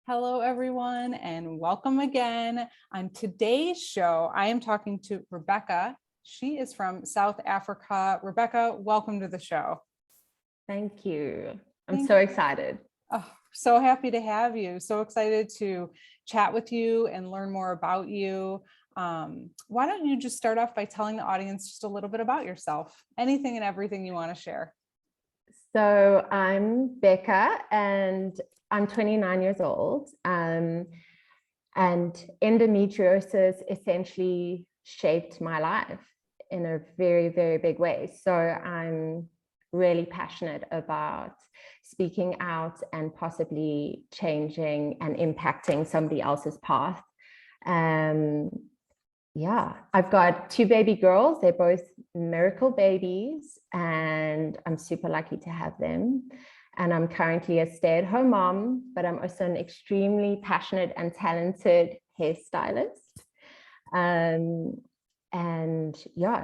Hello, everyone, and welcome again. On today's show, I am talking to Rebecca. She is from South Africa. Rebecca, welcome to the show. Thank you. I'm so excited. Oh, so happy to have you. So excited to chat with you and learn more about you. Why don't you just start off by telling the audience just a little bit about yourself, anything and everything you want to share. So I'm Becca and I'm 29 years old. And endometriosis essentially shaped my life in a very, very big way. So I'm really passionate about speaking out and possibly changing and impacting somebody else's path. I've got two baby girls. They're both miracle babies, and I'm super lucky to have them. And I'm currently a stay-at-home mom, but I'm also an extremely passionate and talented hairstylist.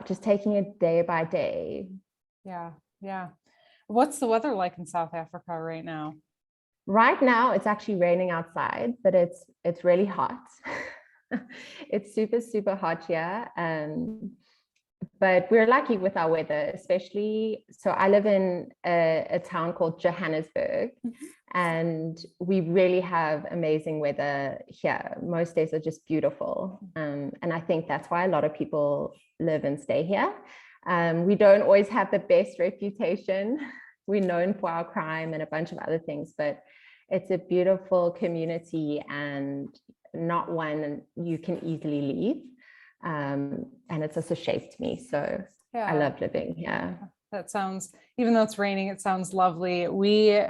Just taking it day by day. Yeah. What's the weather like in South Africa right now? Right now, it's actually raining outside, but it's really hot. It's super, super hot here. But we're lucky with our weather, especially. So I live in a town called Johannesburg, and we really have amazing weather here. Most days are just beautiful. And I think that's why a lot of people live and stay here. We don't always have the best reputation. We're known for our crime and a bunch of other things, but it's a beautiful community and not one you can easily leave. And it's also shaped me. So I love living here. That sounds, even though it's raining, it sounds lovely. We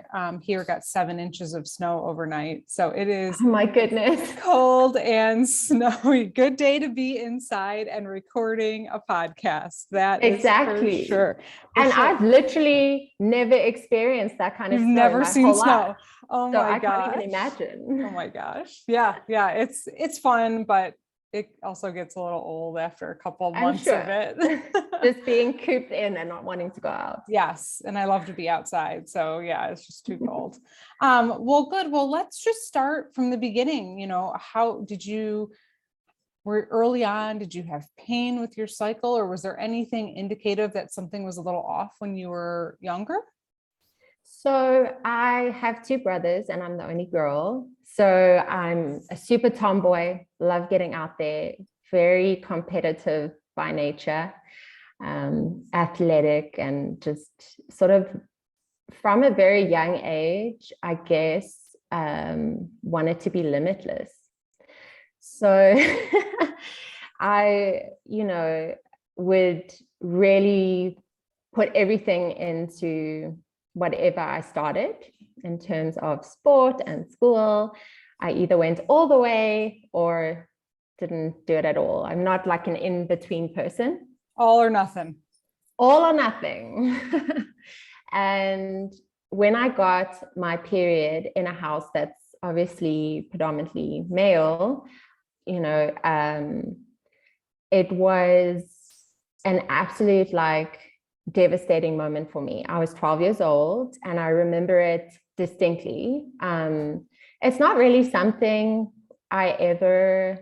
here got 7 inches of snow overnight. So it is, oh my goodness, cold and snowy. Good day to be inside and recording a podcast. That exactly. is for sure. I've literally never experienced that kind of You've snow. Never seen snow. Life. Oh my gosh. I can't even imagine. Oh my gosh. Yeah. It's fun, but it also gets a little old after a couple of months of it. Just being cooped in and not wanting to go out. Yes. And I love to be outside. So yeah, it's just too cold. Well, good. Well, let's just start from the beginning. How did you, were early on, did you have pain with your cycle, or was there anything indicative that something was a little off when you were younger? So I have 2 brothers and I'm the only girl. So I'm a super tomboy, love getting out there, very competitive by nature, athletic, and just sort of from a very young age, I guess, wanted to be limitless. So I, would really put everything into whatever I started in terms of sport and school. I either went all the way or didn't do it at all. I'm not like an in-between person. All or nothing. All or nothing. And when I got my period in a house that's obviously predominantly male, it was an absolute devastating moment for me. I was 12 years old and I remember it distinctly. It's not really something I ever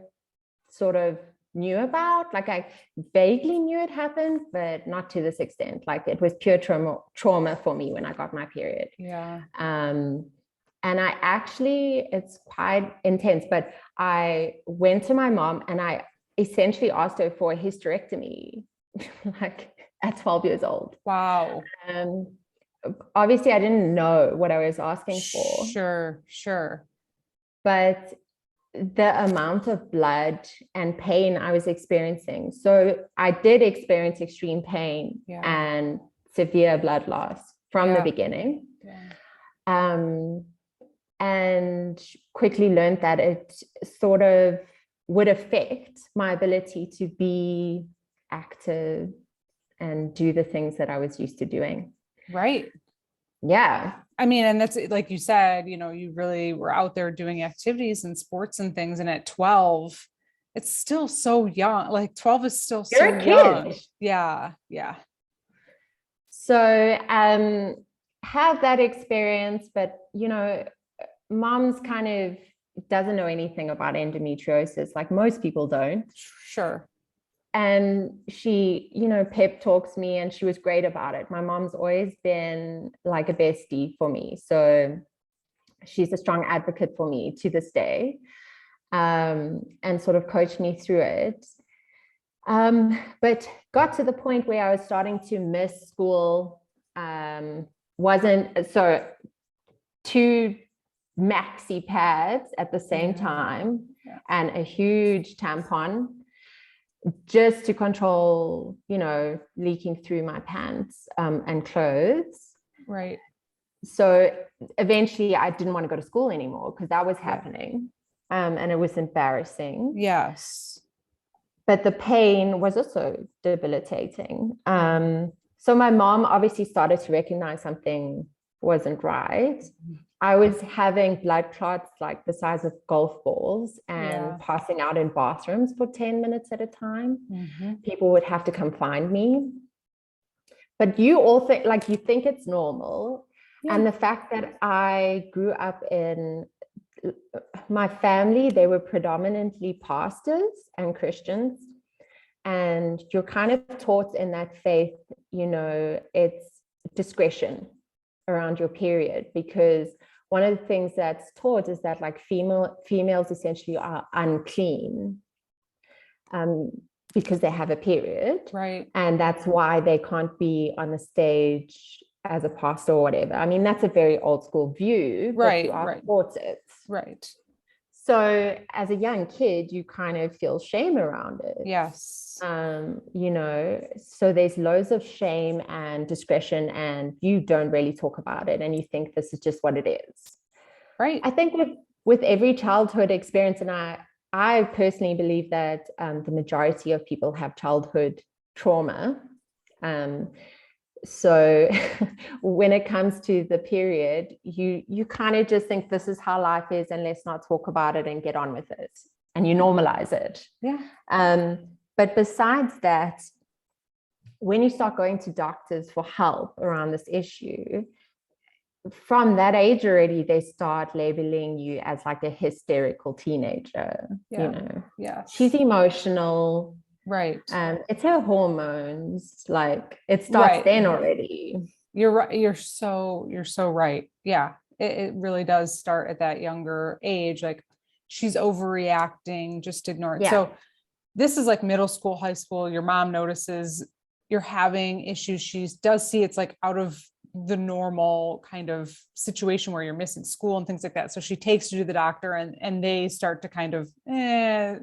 sort of knew about. I vaguely knew it happened, but not to this extent. It was pure trauma for me when I got my period. Yeah. And it's quite intense, but I went to my mom and I essentially asked her for a hysterectomy, at 12 years old. Wow. Obviously I didn't know what I was asking for. Sure. But the amount of blood and pain I was experiencing. So I did experience extreme pain and severe blood loss from the beginning. And quickly learned that it sort of would affect my ability to be active and do the things that I was used to doing. Right. Yeah. I mean, and that's like you said, you really were out there doing activities and sports and things. And at 12, it's still so young. 12 is still so young. Yeah. So have that experience, but moms kind of doesn't know anything about endometriosis, like most people don't. Sure. And she, pep talks me, and she was great about it. My mom's always been like a bestie for me. So she's a strong advocate for me to this day, and sort of coached me through it. But got to the point where I was starting to miss school. Wasn't so 2 maxi pads at the same time, and a huge tampon, just to control, leaking through my pants and clothes. Right. So eventually I didn't want to go to school anymore because that was happening. And it was embarrassing. Yes. But the pain was also debilitating. So my mom obviously started to recognize something wasn't right. I was having blood clots like the size of golf balls and passing out in bathrooms for 10 minutes at a time. People would have to come find me. But you all think, like, you think it's normal. And the fact that I grew up in my family, they were predominantly pastors and Christians. And you're kind of taught in that faith, it's discretion around your period, because one of the things that's taught is that like females essentially are unclean because they have a period. Right. And that's why they can't be on the stage as a pastor or whatever. I mean, that's a very old school view, but you are taught it. Right. So as a young kid, you kind of feel shame around it. Yes. So there's loads of shame and discretion, and you don't really talk about it, and you think this is just what it is. Right. I think with every childhood experience, and I personally believe that the majority of people have childhood trauma. So when it comes to the period, you kind of just think this is how life is, and let's not talk about it and get on with it, and you normalize it. But besides that, when you start going to doctors for help around this issue, from that age already, they start labeling you as like a hysterical teenager. She's emotional. Right. It's her hormones. Like, it starts then already. You're right. You're so right. Yeah. It really does start at that younger age. Like, she's overreacting, just ignore it. So this is like middle school, high school. Your mom notices you're having issues. She does see it's like out of the normal kind of situation where you're missing school and things like that. So she takes you to the doctor, and they start to kind of they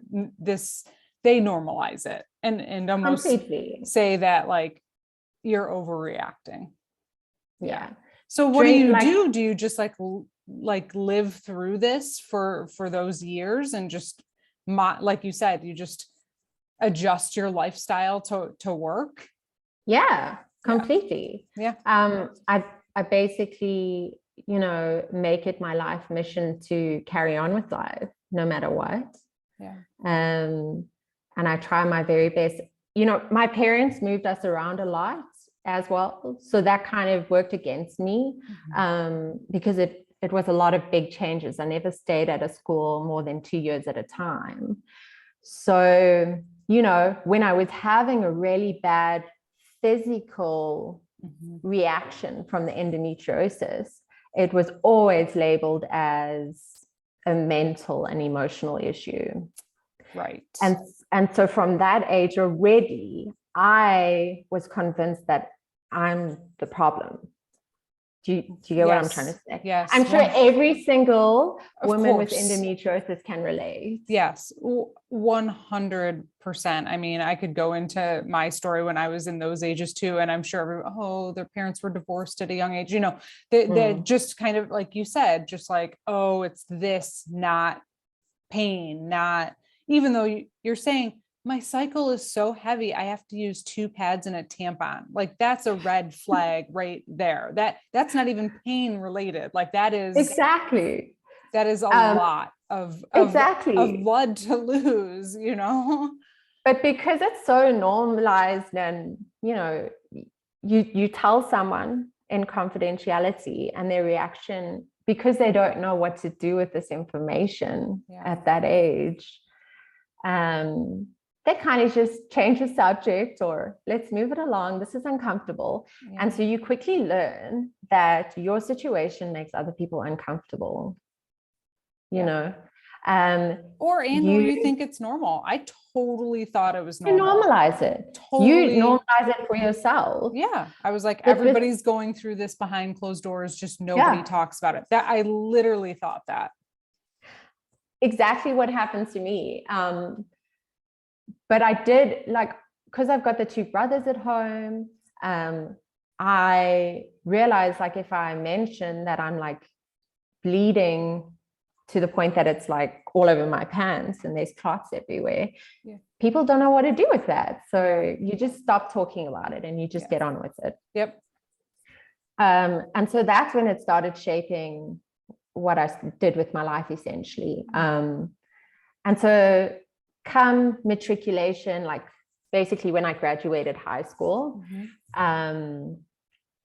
normalize it and almost completely say that like you're overreacting. So what do? Do you just like live through this for those years, and just like you said, you just adjust your lifestyle to work? Completely. I basically, make it my life mission to carry on with life no matter what. And I try my very best. My parents moved us around a lot as well, so that kind of worked against me, because it was a lot of big changes. I never stayed at a school more than 2 years at a time. So, when I was having a really bad physical reaction from the endometriosis, it was always labeled as a mental and emotional issue. Right. And so from that age already, I was convinced that I'm the problem. Do you get what I'm trying to say? Yes. I'm sure every single woman with endometriosis can relate. Yes, 100%. I mean, I could go into my story when I was in those ages too, and I'm sure their parents were divorced at a young age. They just kind of, like you said, just like, oh, it's this, not pain, not, even though you're saying my cycle is so heavy, I have to use 2 pads and a tampon. Like, that's a red flag right there. That's not even pain related. Like, that is a lot of blood to lose, But because it's so normalized, and you tell someone in confidentiality, and their reaction because they don't know what to do with this information at that age, they kind of just change the subject, or let's move it along. This is uncomfortable. And so you quickly learn that your situation makes other people uncomfortable, you know. Or you think it's normal. I totally thought it was normal. You normalize it. You normalize it for yourself. Yeah. I was like, everybody's going through this behind closed doors, just nobody talks about it. That I literally thought that. Exactly what happened to me. But I did, like, because I've got the two brothers at home, I realized, like, if I mention that I'm like bleeding to the point that it's like all over my pants and there's clots everywhere, people don't know what to do with that. So you just stop talking about it and you just get on with it. Yep. And so that's when it started shaping what I did with my life, essentially. And so come matriculation, like basically when I graduated high school,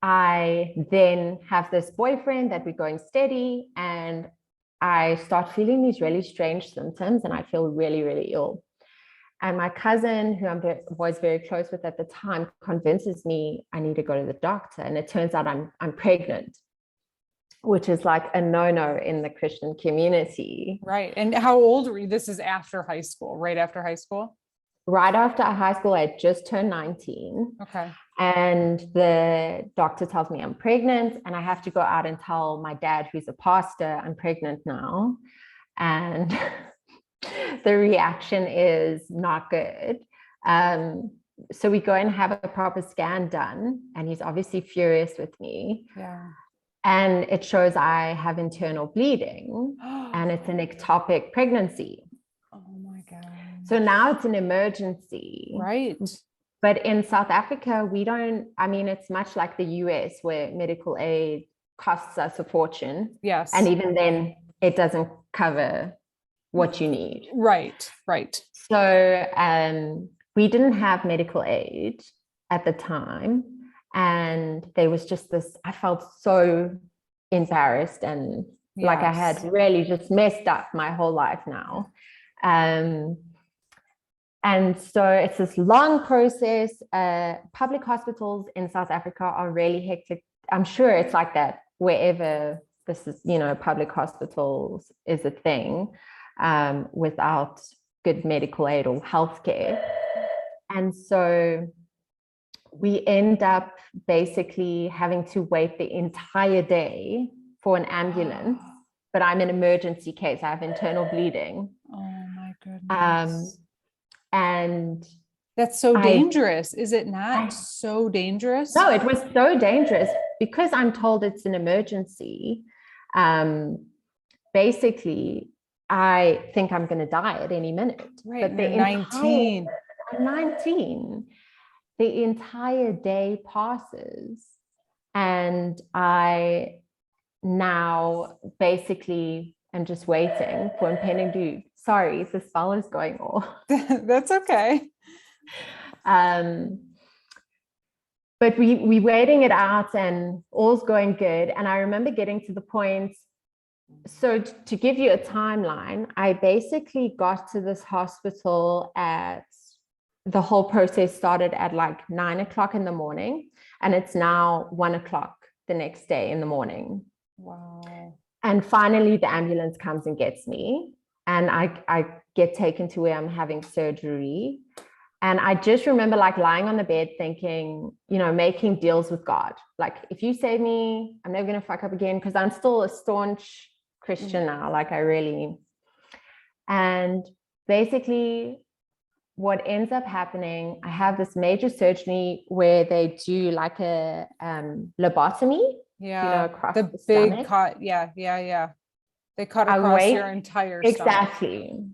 I then have this boyfriend that we're going steady, and I start feeling these really strange symptoms and I feel really, really ill. And my cousin, who was very close with at the time, convinces me I need to go to the doctor. And it turns out I'm pregnant, which is like a no-no in the Christian community. Right. And how old were you? This is after high school, right after high school? Right after high school, I had just turned 19. Okay. And the doctor tells me I'm pregnant, and I have to go out and tell my dad, who's a pastor, I'm pregnant now. And the reaction is not good. So we go and have a proper scan done, and he's obviously furious with me. Yeah. And it shows I have internal bleeding, and it's an ectopic pregnancy. Oh my God. So now it's an emergency. Right. But in South Africa, we don't, I mean, it's much like the US, where medical aid costs us a fortune. Yes. And even then, it doesn't cover what you need. Right, right. So we didn't have medical aid at the time. And there was just this, I felt so embarrassed and like I had really just messed up my whole life now. And so it's this long process. Public hospitals in South Africa are really hectic. I'm sure it's like that wherever this is, you know, public hospitals is a thing, without good medical aid or healthcare. And so we end up basically having to wait the entire day for an ambulance. But I'm an emergency case. I have internal bleeding. Oh my goodness. And that's so dangerous. Is it not so dangerous? No, it was so dangerous because I'm told it's an emergency. Basically, I think I'm going to die at any minute. Right. But the 19. I'm 19. The entire day passes, and I now basically am just waiting for impending doom. Sorry, the spell is going off. That's okay. But we waiting it out and all's going good. And I remember getting to the point, so to give you a timeline, I basically got to this hospital the whole process started at like 9 o'clock in the morning, and it's now 1 o'clock the next day in the morning. Wow. And finally the ambulance comes and gets me, and I get taken to where I'm having surgery. And I just remember like lying on the bed thinking, you know, making deals with God. Like, if you save me, I'm never going to fuck up again, because I'm still a staunch Christian now. Like, and basically what ends up happening, I have this major surgery where they do like a lobotomy. Yeah, you know, across the big stomach. cut. Yeah. They cut across your entire stomach. Exactly.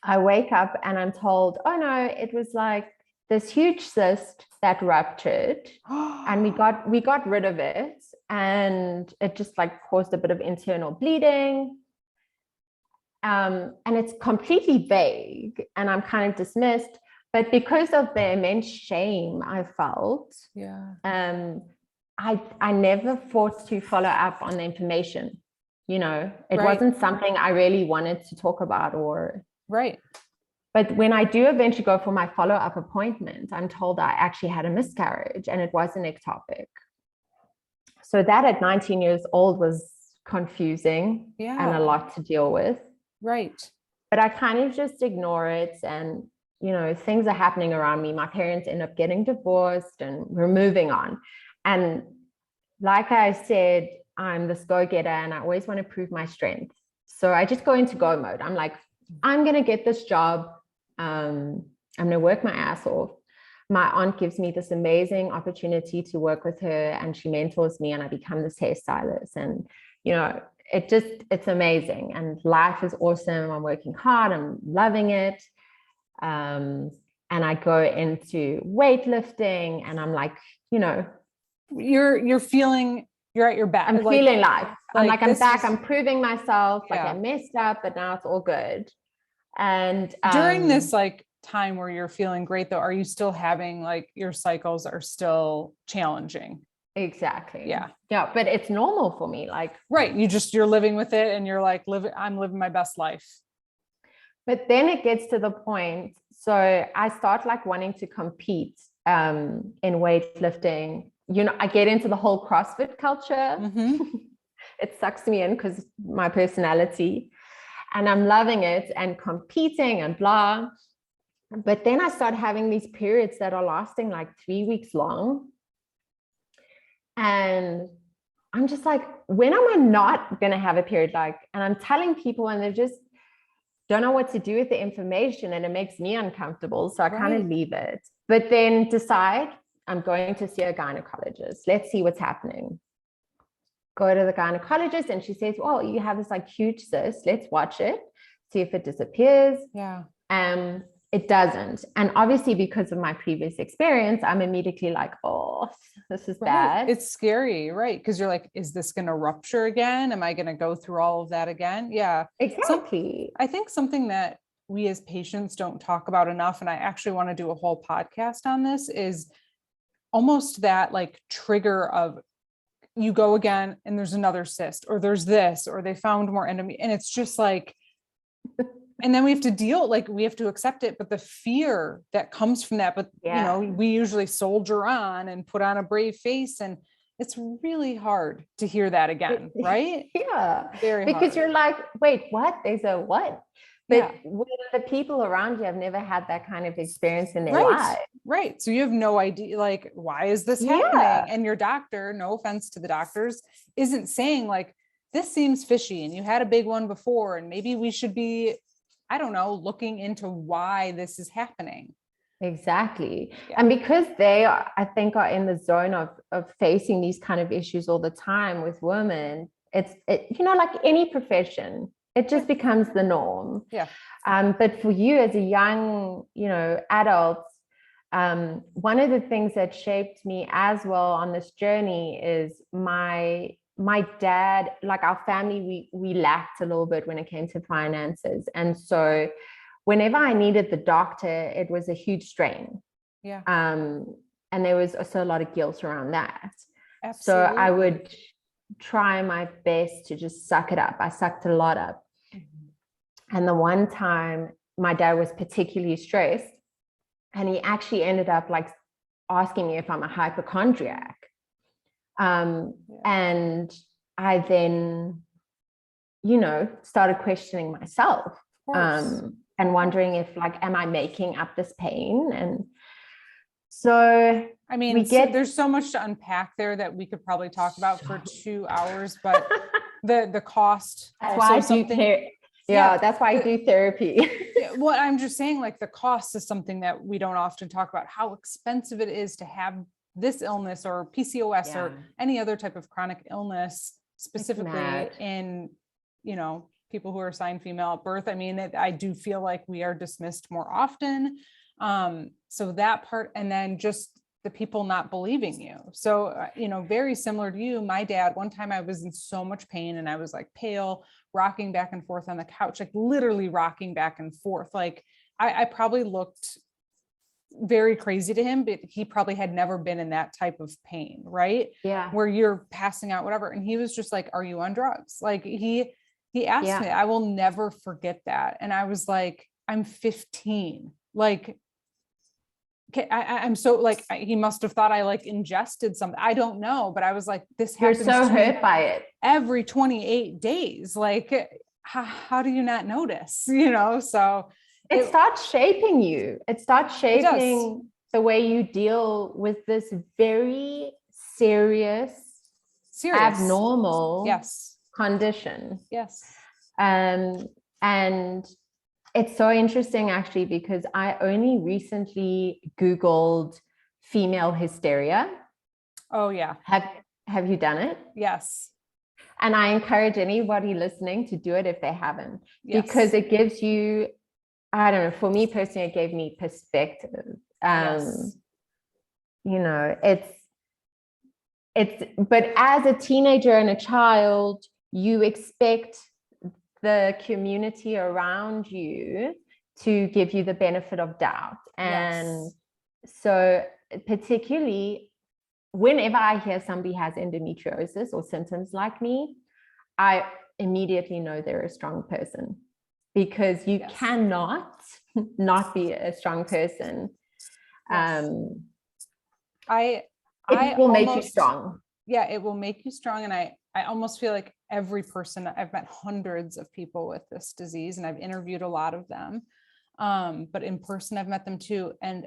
I wake up and I'm told, oh no, it was like this huge cyst that ruptured, and we got rid of it, and it just like caused a bit of internal bleeding. And it's completely vague, and I'm kind of dismissed. But because of the immense shame I felt, I never thought to follow up on the information. you know, it Right. wasn't something I really wanted to talk about Right. but when I do eventually go for my follow-up appointment, I'm told I actually had a miscarriage and it was an ectopic. So that at 19 years old was confusing and a lot to deal with. Right. But I kind of just ignore it. And, you know, things are happening around me. My parents end up getting divorced and we're moving on. And like I said, I'm this go-getter and I always want to prove my strength. So I just go into go mode. I'm like, I'm going to get this job. I'm going to work my ass off. My aunt gives me this amazing opportunity to work with her and she mentors me and I become this hairstylist. And, you know, it's amazing. And life is awesome. I'm working hard. I'm loving it. And I go into weightlifting and I'm like, you know, You're feeling you're at your best. I'm feeling life. I'm back. I'm proving myself. Yeah. Like I messed up, but now it's all good. And during this like time where you're feeling great though, are you still having like your cycles are still challenging? Exactly. Yeah. Yeah. But it's normal for me. Like, right. You're living with it and you're like, I'm living my best life. But then it gets to the point. So I start like wanting to compete in weightlifting. You know, I get into the whole CrossFit culture. Mm-hmm. It sucks me in because my personality. And I'm loving it and competing and blah. But then I start having these periods that are lasting like 3 weeks long. And I'm just like, when am I not going to have a period? Like, and I'm telling people and they just don't know what to do with the information and it makes me uncomfortable. So I kind of leave it, but then decide I'm going to see a gynecologist. Let's see what's happening. Go to the gynecologist and she says, well, you have this like huge cyst. Let's watch it, see if it disappears. Yeah. It doesn't. And obviously because of my previous experience, I'm immediately like, oh, this is bad. It's scary, right? Because you're like, is this going to rupture again? Am I going to go through all of that again? Yeah. Exactly. I think something that we as patients don't talk about enough, and I actually want to do a whole podcast on this, is almost that like trigger of you go again and there's another cyst or there's this, or they found more endometrium. And it's just like, and then we have to accept it, but the fear that comes from that, but you know, we usually soldier on and put on a brave face, and it's really hard to hear that again, right? Yeah. Very because hard. You're like, wait, what? There's a what? But when the people around you have never had that kind of experience in their life. Right. So you have no idea, like, why is this happening? And your doctor, no offense to the doctors, isn't saying like, this seems fishy and you had a big one before, and maybe we should be, I don't know, looking into why this is happening. Exactly. And because they are, I think, are in the zone of facing these kind of issues all the time with women, you know, like any profession, it just becomes the norm. Yeah. But for you as a young, you know, adult, one of the things that shaped me as well on this journey is my dad, like our family, we lacked a little bit when it came to finances. And so whenever I needed the doctor, it was a huge strain. Yeah. And there was also a lot of guilt around that. Absolutely. So I would try my best to just suck it up. I sucked a lot up. And the one time my dad was particularly stressed, and he actually ended up like asking me if I'm a hypochondriac. And I then, you know, started questioning myself and wondering if like, am I making up this pain? And so I mean, there's so much to unpack there that we could probably talk about for 2 hours, but the cost. That's why that's why I do therapy. What I'm just saying, like the cost is something that we don't often talk about, how expensive it is to have this illness or PCOS or any other type of chronic illness, specifically in, you know, people who are assigned female at birth. I mean, I do feel like we are dismissed more often. So that part, and then just the people not believing you. So, you know, very similar to you, my dad, one time I was in so much pain and I was like pale, rocking back and forth on the couch, like literally rocking back and forth. Like I probably looked very crazy to him, but he probably had never been in that type of pain, right? Yeah. Where you're passing out, whatever. And he was just like, are you on drugs? Like he asked me, I will never forget that. And I was like, I'm 15. Like, I'm so like, he must've thought I like ingested something. I don't know, but I was like, this happens. You're so hurt by it. Every 28 days. Like, how do you not notice, So it starts shaping you. It starts shaping the way you deal with this very serious. Abnormal condition. Yes. And it's so interesting actually, because I only recently Googled female hysteria. Oh yeah. Have you done it? Yes. And I encourage anybody listening to do it if they haven't, because it gives you, I don't know, for me personally, it gave me perspective. But as a teenager and a child, you expect the community around you to give you the benefit of doubt. And so particularly whenever I hear somebody has endometriosis or symptoms like me, I immediately know they're a strong person, because you cannot not be a strong person. It will make you strong. Yeah, it will make you strong. And I almost feel like every person, I've met hundreds of people with this disease and I've interviewed a lot of them. But in person, I've met them too. And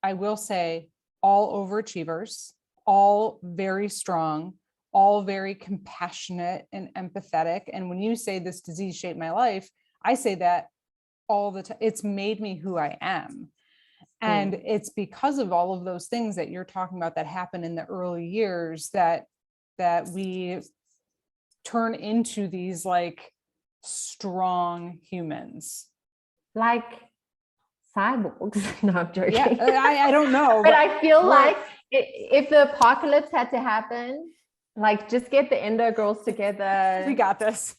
I will say all overachievers, all very strong, all very compassionate and empathetic. And when you say this disease shaped my life, I say that all the time. It's made me who I am. And it's because of all of those things that you're talking about that happen in the early years that we turn into these like strong humans. Like cyborgs. No, I'm joking. Yeah, I don't know. But I feel like if the apocalypse had to happen, like just get the Endo girls together. We got this.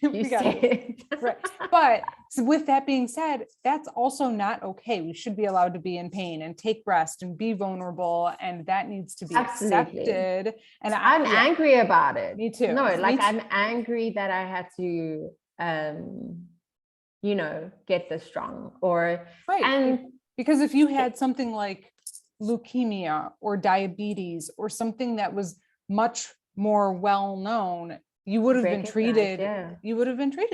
We got it. Right. But with that being said, that's also not okay. We should be allowed to be in pain and take rest and be vulnerable. And that needs to be accepted. And I'm angry about it. Me too. No, like I'm angry that I had to, get this strong and because if you had something like leukemia or diabetes or something that was much more well-known, you would have been treated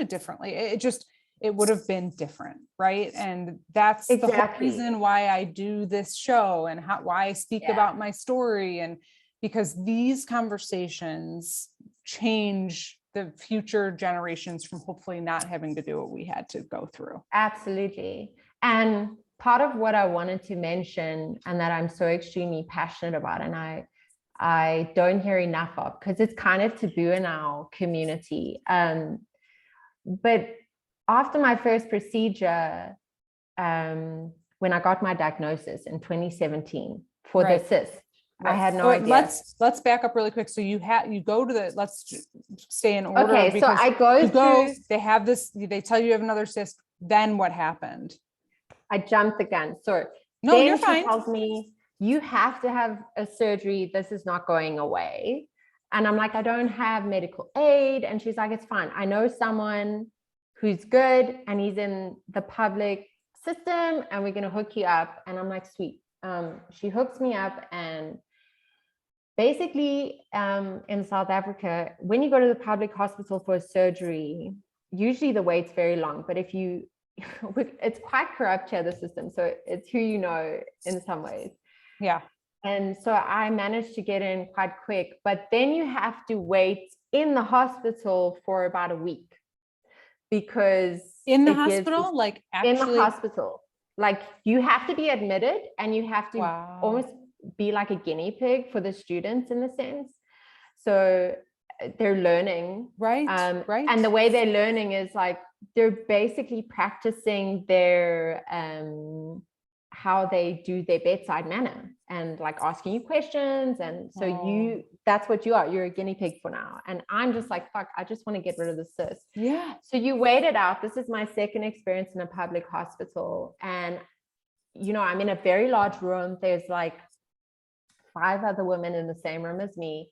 differently. It would have been different, right? And that's the whole reason why I do this show and why I speak about my story, and because these conversations change the future generations from hopefully not having to do what we had to go through. Absolutely. And part of what I wanted to mention, and that I'm so extremely passionate about, and I don't hear enough of, because it's kind of taboo in our community. But after my first procedure, when I got my diagnosis in 2017 for the cyst, I had no idea. Let's back up really quick. So you go to let's stay in order. Okay, so I go they have this, they tell you have another cyst. Then what happened? I jumped the gun. So no, then you're fine. She tells me, you have to have a surgery. This is not going away. And I'm like, I don't have medical aid. And she's like, it's fine. I know someone who's good and he's in the public system and we're going to hook you up. And I'm like, sweet. She hooks me up, and basically in South Africa, when you go to the public hospital for a surgery, usually the wait's very long, but if you, it's quite corrupt here, the system. So it's who you know in some ways. Yeah. And so I managed to get in quite quick, but then you have to wait in the hospital for about a week, because in the hospital, like actually in the hospital, like you have to be admitted and you have to almost be like a guinea pig for the students in a sense. So they're learning. Right. And the way they're learning is like, they're basically practicing their, how they do their bedside manner and like asking you questions. And so that's what you are. You're a guinea pig for now. And I'm just like, fuck, I just want to get rid of the cyst. Yeah. So you wait it out. This is my second experience in a public hospital. And I'm in a very large room. There's like 5 other women in the same room as me,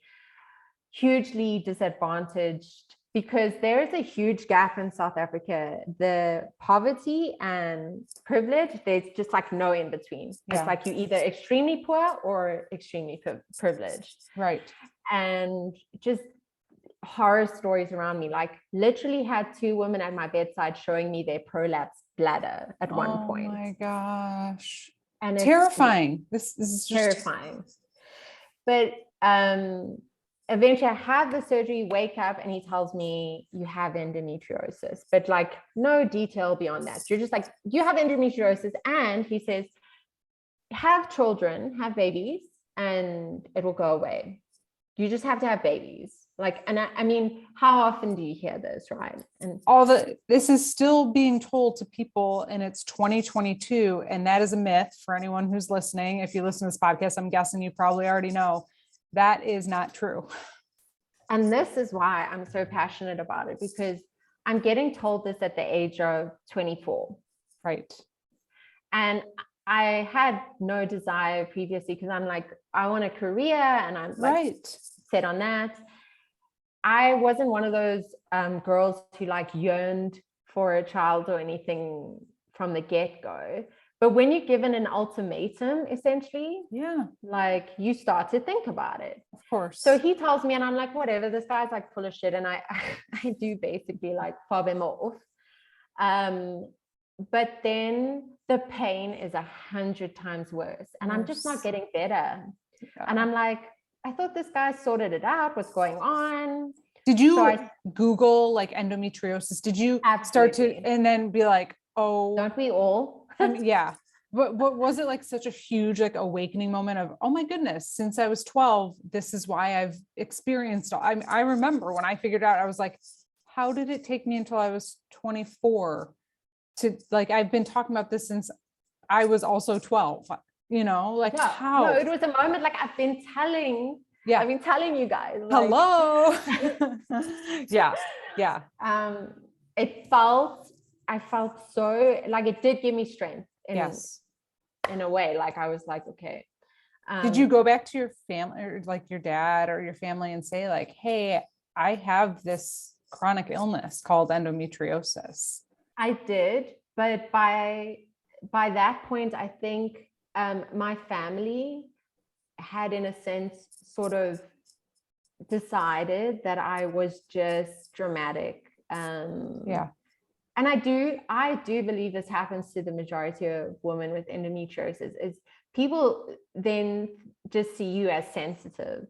hugely disadvantaged, because there is a huge gap in South Africa. The poverty and privilege, there's just like no in between. It's like you either extremely poor or extremely privileged. Right. And just horror stories around me. Like literally had 2 women at my bedside showing me their prolapsed bladder at one point. Oh my gosh. And it's terrifying. This is just terrifying. But eventually I have the surgery, wake up, and he tells me you have endometriosis, but like no detail beyond that. You're just like, you have endometriosis. And he says, have children, have babies, and it will go away. You just have to have babies. Like, and I mean, how often do you hear this, right? And this is still being told to people, and it's 2022. And that is a myth for anyone who's listening. If you listen to this podcast, I'm guessing you probably already know that is not true. And this is why I'm so passionate about it, because I'm getting told this at the age of 24. Right. And I had no desire previously, because I'm like, I want a career and I'm like set on that. I wasn't one of those girls who like yearned for a child or anything from the get-go. But when you're given an ultimatum, essentially, like you start to think about it. Of course. So he tells me, and I'm like, whatever, this guy's like full of shit. And I do basically like fob him off. But then the pain is 100 times worse. And I'm just not getting better. Yeah. And I'm like, I thought this guy sorted it out. What's going on? Did you Google like endometriosis? Did you start to, and then be like, oh, don't we all? Yeah. But what was it like such a huge like awakening moment of, oh my goodness, since I was 12, this is why I've experienced I remember when I figured out, I was like, how did it take me until I was 24 to like, I've been talking about this since I was also 12, like how? No, it was a moment like I've been telling you guys. Like, hello. Yeah. I felt so like it did give me strength in a way. Like I was like, okay. Did you go back to your family or like your dad or your family and say like, hey, I have this chronic illness called endometriosis? I did, but by that point, I think my family had, in a sense, sort of decided that I was just dramatic. And I do believe this happens to the majority of women with endometriosis, is people then just see you as sensitive.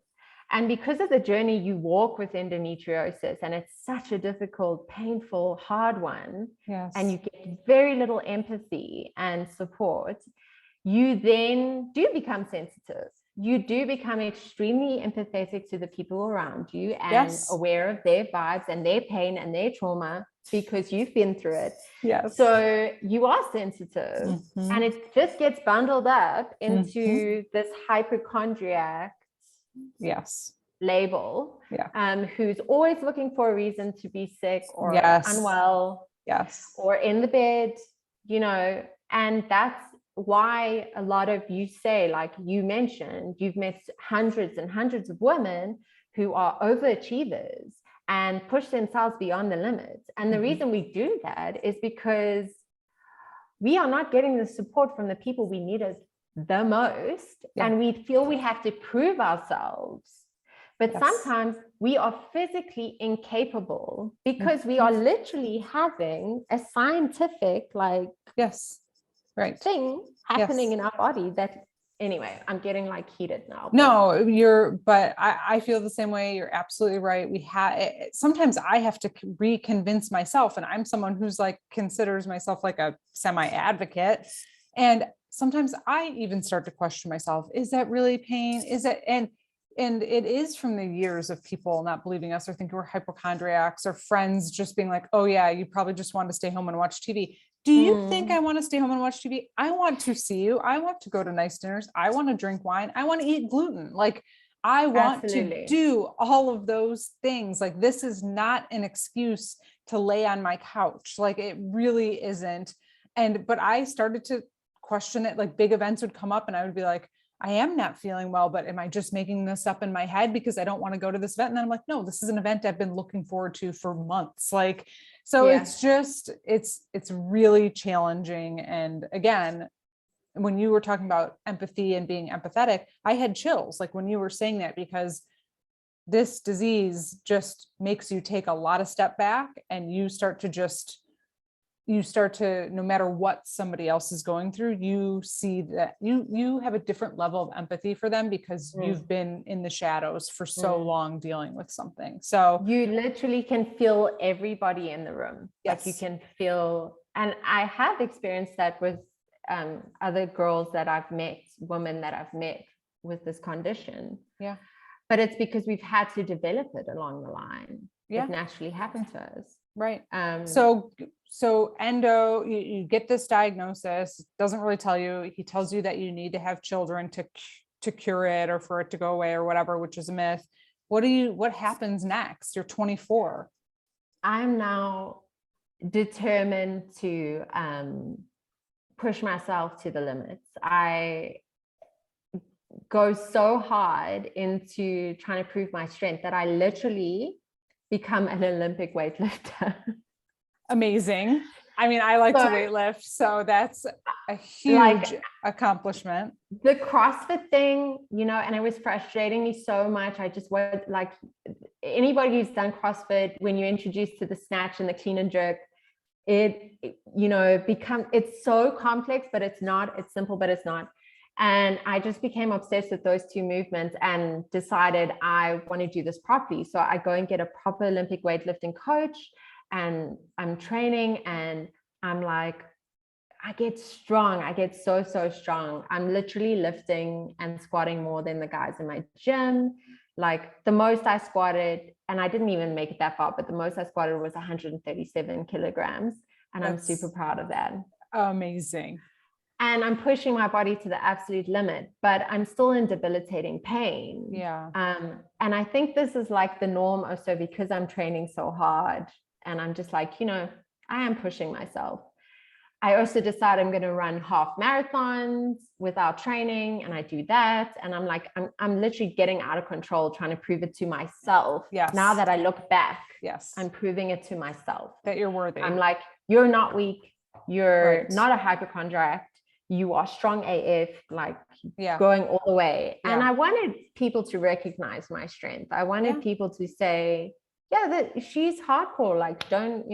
And because of the journey you walk with endometriosis, and it's such a difficult, painful, hard one, and you get very little empathy and support, you then do become sensitive. You do become extremely empathetic to the people around you and aware of their vibes and their pain and their trauma, because you've been through it. So you are sensitive, and it just gets bundled up into this hypochondriac label, who's always looking for a reason to be sick or unwell, or in the bed, and that's why a lot of you say, like you mentioned, you've met hundreds and hundreds of women who are overachievers and push themselves beyond the limits. And the reason we do that is because we are not getting the support from the people we need as the most. And we feel we have to prove ourselves. But sometimes we are physically incapable, because we are literally having a scientific thing happening in our body that, anyway, I'm getting like heated now. No, but I feel the same way. You're absolutely right. Sometimes I have to reconvince myself, and I'm someone who's like considers myself like a semi-advocate. And sometimes I even start to question myself. Is that really pain? Is it? And it is from the years of people not believing us or thinking we're hypochondriacs, or friends just being like, oh yeah, you probably just want to stay home and watch TV. Do you think I want to stay home and watch TV? I want to see you. I want to go to nice dinners. I want to drink wine. I want to eat gluten. Like I want to do all of those things. Like this is not an excuse to lay on my couch. Like it really isn't. But I started to question it, like big events would come up and I would be like, I am not feeling well, but am I just making this up in my head because I don't want to go to this event? And then I'm like, no, this is an event I've been looking forward to for months. Like, so it's just, it's really challenging. And again, when you were talking about empathy and being empathetic, I had chills, like when you were saying that, because this disease just makes you take a lot of step back, and you start to, no matter what somebody else is going through, you see that you have a different level of empathy for them because you've been in the shadows for so long dealing with something. So you literally can feel everybody in the room. Yes. Like you can feel, and I have experienced that with other girls that I've met, women that I've met with this condition. Yeah. But it's because we've had to develop it along the line. Yeah. It naturally happened to us. Right. So Endo, you get this diagnosis, doesn't really tell you, he tells you that you need to have children to cure it or for it to go away or whatever, which is a myth. What happens next? You're 24. I'm now determined to push myself to the limits. I go so hard into trying to prove my strength that I literally become an Olympic weightlifter. Amazing. I mean, I like to weightlift, so that's a huge accomplishment. The CrossFit thing, you know, and it was frustrating me so much. I just was like, anybody who's done CrossFit, when you're introduced to the snatch and the clean and jerk, it's so complex, but it's not. It's simple, but it's not. And I just became obsessed with those two movements and decided I want to do this properly. So I go and get a proper Olympic weightlifting coach, and I'm training, and I'm like, I get strong. I get so strong. I'm literally lifting and squatting more than the guys in my gym. Like the most I squatted, and I didn't even make it that far, but the most I squatted was 137 kilograms. And I'm super proud of that. Amazing. And I'm pushing my body to the absolute limit, but I'm still in debilitating pain. Yeah. And I think this is like the norm also, because I'm training so hard and I'm just like, I am pushing myself. I also decide I'm going to run half marathons without training, and I do that. And I'm like, I'm literally getting out of control, trying to prove it to myself. Yes. Now that I look back, yes, I'm proving it to myself that you're worthy. I'm like, you're not weak. You're not a hypochondriac. You are strong AF, like going all the way. Yeah. And I wanted people to recognize my strength. I wanted people to say, that she's hardcore. Like, don't,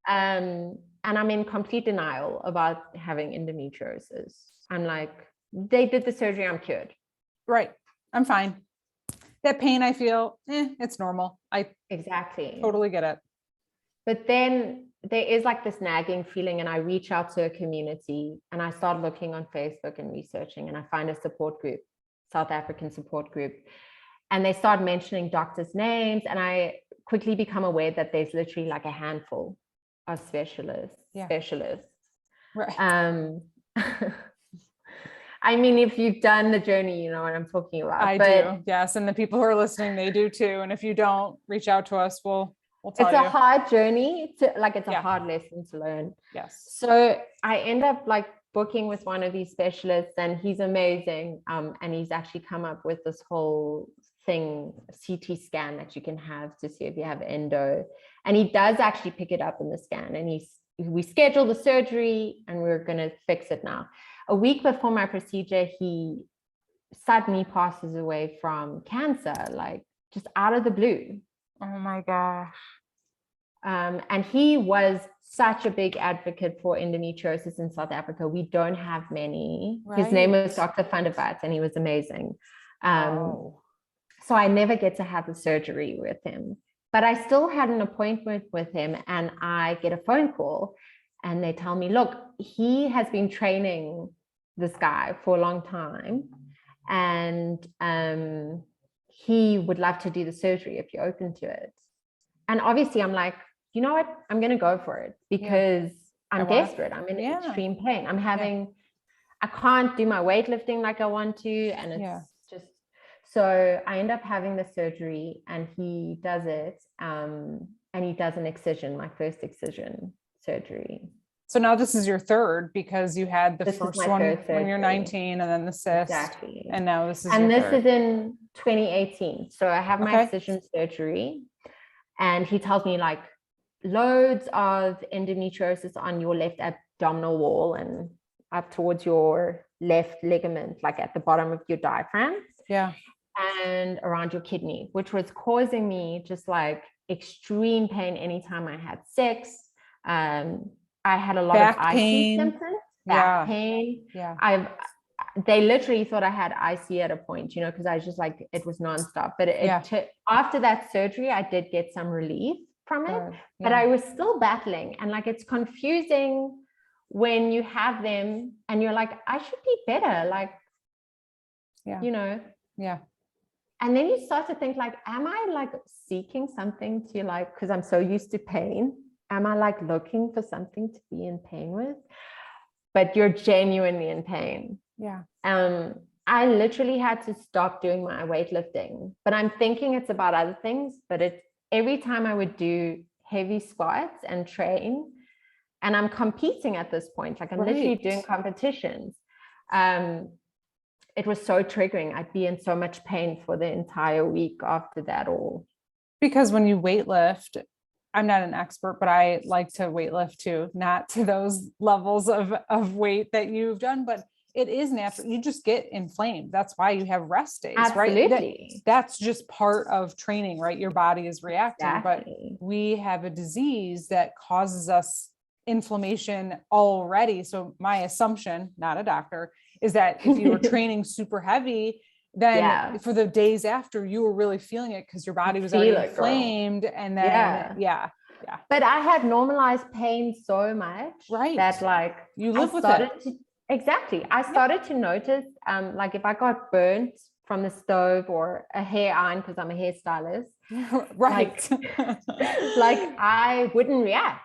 and I'm in complete denial about having endometriosis. I'm like, they did the surgery, I'm cured. Right. I'm fine. That pain I feel, it's normal. I totally get it. But then there is like this nagging feeling, and I reach out to a community, and I start looking on Facebook and researching, and I find a support group, South African support group, and they start mentioning doctors' names, and I quickly become aware that there's literally like a handful of specialists. Right. I mean, if you've done the journey, you know what I'm talking about. I do. Yes. And the people who are listening, they do too. And if you don't, reach out to us. We'll tell you. It's a hard journey it's a hard lesson to learn. Yes. So I end up like booking with one of these specialists, and he's amazing. And he's actually come up with this whole thing, CT scan that you can have to see if you have endo. And he does actually pick it up in the scan, and we scheduled the surgery, and we're going to fix it now. A week before my procedure, he suddenly passes away from cancer, like just out of the blue. Oh my gosh. And he was such a big advocate for endometriosis in South Africa. We don't have many. Right. His name was Dr. Van der Vat, and he was amazing. So I never get to have the surgery with him, but I still had an appointment with him, and I get a phone call, and they tell me, look, he has been training this guy for a long time, and he would love to do the surgery if you're open to it. And obviously I'm like, you know what, I'm going to go for it, because I'm desperate. I'm in extreme pain. I'm having, I can't do my weightlifting like I want to. And it's just, so I end up having the surgery, and he does it. And he does an excision, my first excision surgery. So now this is your third, because you had the This is first my one third when you're surgery. 19 and then the cyst. Exactly. And now this is And your this third. is in 2018. So I have my Okay. excision surgery, and he tells me like loads of endometriosis on your left abdominal wall and up towards your left ligament, like at the bottom of your diaphragm. Yeah. And around your kidney, which was causing me just like extreme pain anytime I had sex. I had a lot Back of IC pain. symptoms, Yeah. back pain. Yeah. They literally thought I had IC at a point, you know, because I was just like, it was nonstop. But after that surgery, I did get some relief from it, but I was still battling. And like, it's confusing when you have them and you're like, I should be better. Like, you know. Yeah. And then you start to think like, am I like seeking something to like, because I'm so used to pain, am I like looking for something to be in pain with? But you're genuinely in pain. Yeah. I literally had to stop doing my weightlifting, but I'm thinking it's about other things. But every time I would do heavy squats and train, and I'm competing at this point, like I'm literally doing competitions. It was so triggering. I'd be in so much pain for the entire week after that all. Because when you weightlift, I'm not an expert, but I like to weightlift too, not to those levels of weight that you've done, but it is natural. You just get inflamed. That's why you have rest days, Absolutely. Right? That's just part of training, right? Your body is reacting, but we have a disease that causes us inflammation already. So my assumption, not a doctor, is that if you were training super heavy, then for the days after, you were really feeling it because your body was already inflamed. And then, But I had normalized pain so much that like you live with it. Exactly. I started to notice, like if I got burnt from the stove or a hair iron, because I'm a hairstylist, like I wouldn't react.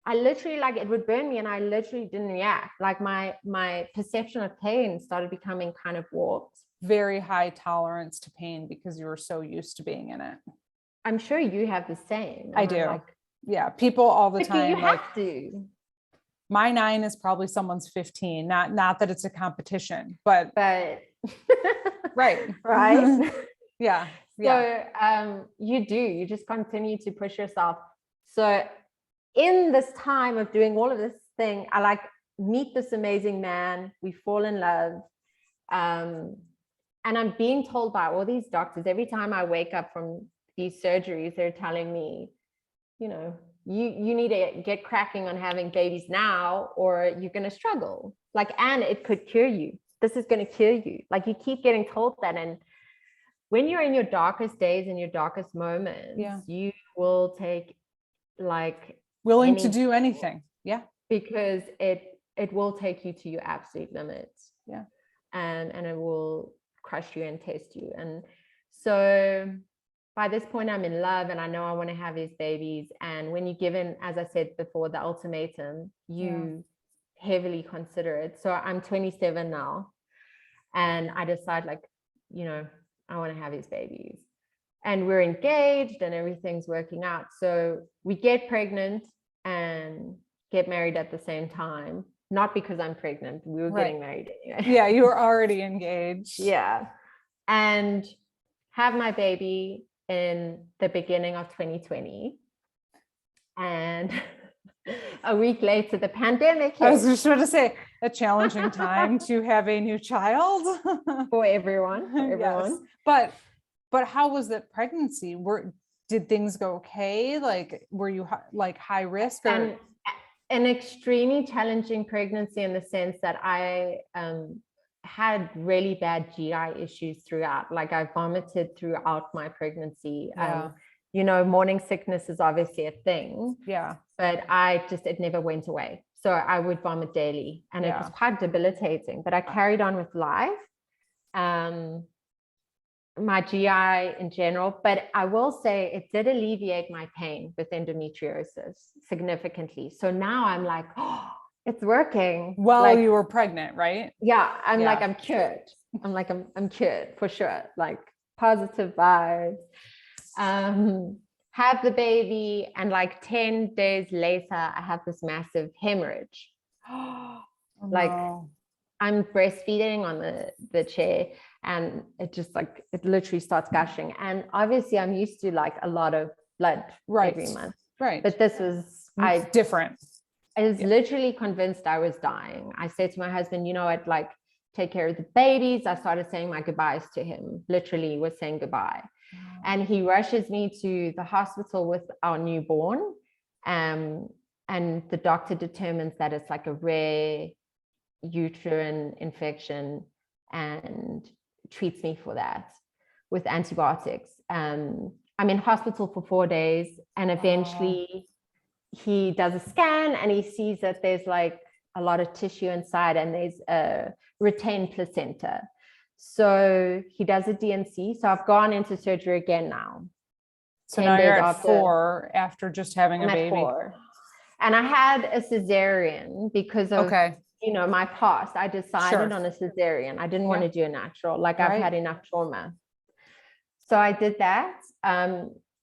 I literally like it would burn me and I literally didn't react. Like my perception of pain started becoming kind of warped. Very high tolerance to pain because you were so used to being in it. I'm sure you have the same. I do. People all the time. You have to. My 9 is probably someone's 15. Not that it's a competition, but right. Yeah. So you just continue to push yourself. So in this time of doing all of this thing, I like meet this amazing man. We fall in love. And I'm being told by all these doctors, every time I wake up from these surgeries, they're telling me, you know, you need to get cracking on having babies now or you're going to struggle. Like, and it could cure you. This is going to cure you. Like you keep getting told that. And when you're in your darkest days and your darkest moments, you will take like willing to do anything. Yeah. Because it will take you to your absolute limits. Yeah. And it will crush you and test you. And so by this point, I'm in love and I know I want to have these babies. And when you give in, as I said before, the ultimatum, you heavily consider it. So I'm 27 now and I decide like, you know, I want to have these babies and we're engaged and everything's working out. So we get pregnant and get married at the same time. Not because I'm pregnant. We were getting married anyway. Yeah, you were already engaged. Yeah. And have my baby in the beginning of 2020. And a week later, the pandemic hit. I was just going to say, a challenging time to have a new child. For everyone. Yes. But how was that pregnancy? Did things go okay? Like, were you like high risk? Or? An extremely challenging pregnancy in the sense that I had really bad GI issues throughout. Like I vomited throughout my pregnancy. You know, morning sickness is obviously a thing. Yeah. But it never went away. So I would vomit daily and it was quite debilitating, but I carried on with life. My GI in general, but I will say it did alleviate my pain with endometriosis significantly. So now I'm like, oh, it's working. Well, you were pregnant, right? Yeah. Like, I'm cured. I'm cured for sure. Like positive vibes. have the baby, and like 10 days later, I have this massive hemorrhage. Oh, Like no. I'm breastfeeding on the chair, and it just like, it literally starts gushing. And obviously I'm used to like a lot of blood every month. Right. But this was, different. I was literally convinced I was dying. I said to my husband, you know what, like, take care of the babies. I started saying my goodbyes to him, literally was saying goodbye. And he rushes me to the hospital with our newborn. And the doctor determines that it's like a rare uterine infection and treats me for that with antibiotics. I'm in hospital for 4 days, and eventually he does a scan and he sees that there's like a lot of tissue inside, and there's a retained placenta. So he does a D&C. So I've gone into surgery again now. So now you're at 4 after just having a baby. 4. And I had a cesarean because of, you know, my past. I decided on a cesarean. I didn't want to do a natural. Like I've had enough trauma. So I did that.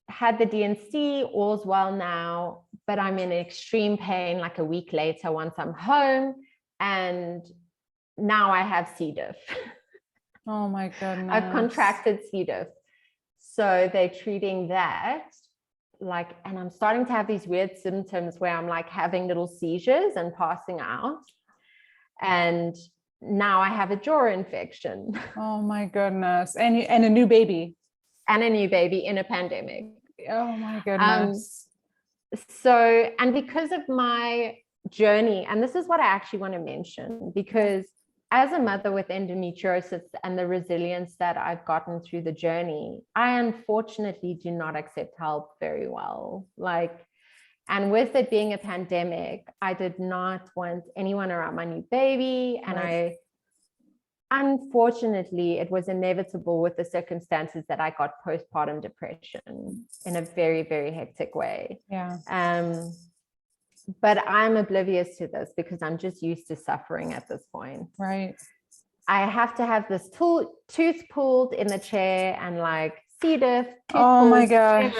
Had the D&C, all's well now, but I'm in extreme pain like a week later once I'm home, and now I have C. diff. Oh my goodness. I've contracted C. diff. So they're treating that, like, and I'm starting to have these weird symptoms where I'm like having little seizures and passing out. And now I have a jaw infection. Oh my goodness. And a new baby. And a new baby in a pandemic. Oh my goodness. So, and because of my journey, and this is what I actually want to mention, because as a mother with endometriosis and the resilience that I've gotten through the journey, I unfortunately do not accept help very well. Like, and with it being a pandemic, I did not want anyone around my new baby. And unfortunately, it was inevitable with the circumstances that I got postpartum depression in a very, very hectic way. Yeah. But I'm oblivious to this because I'm just used to suffering at this point. Right. I have to have this tooth pulled in the chair and like C. diff. Oh my gosh.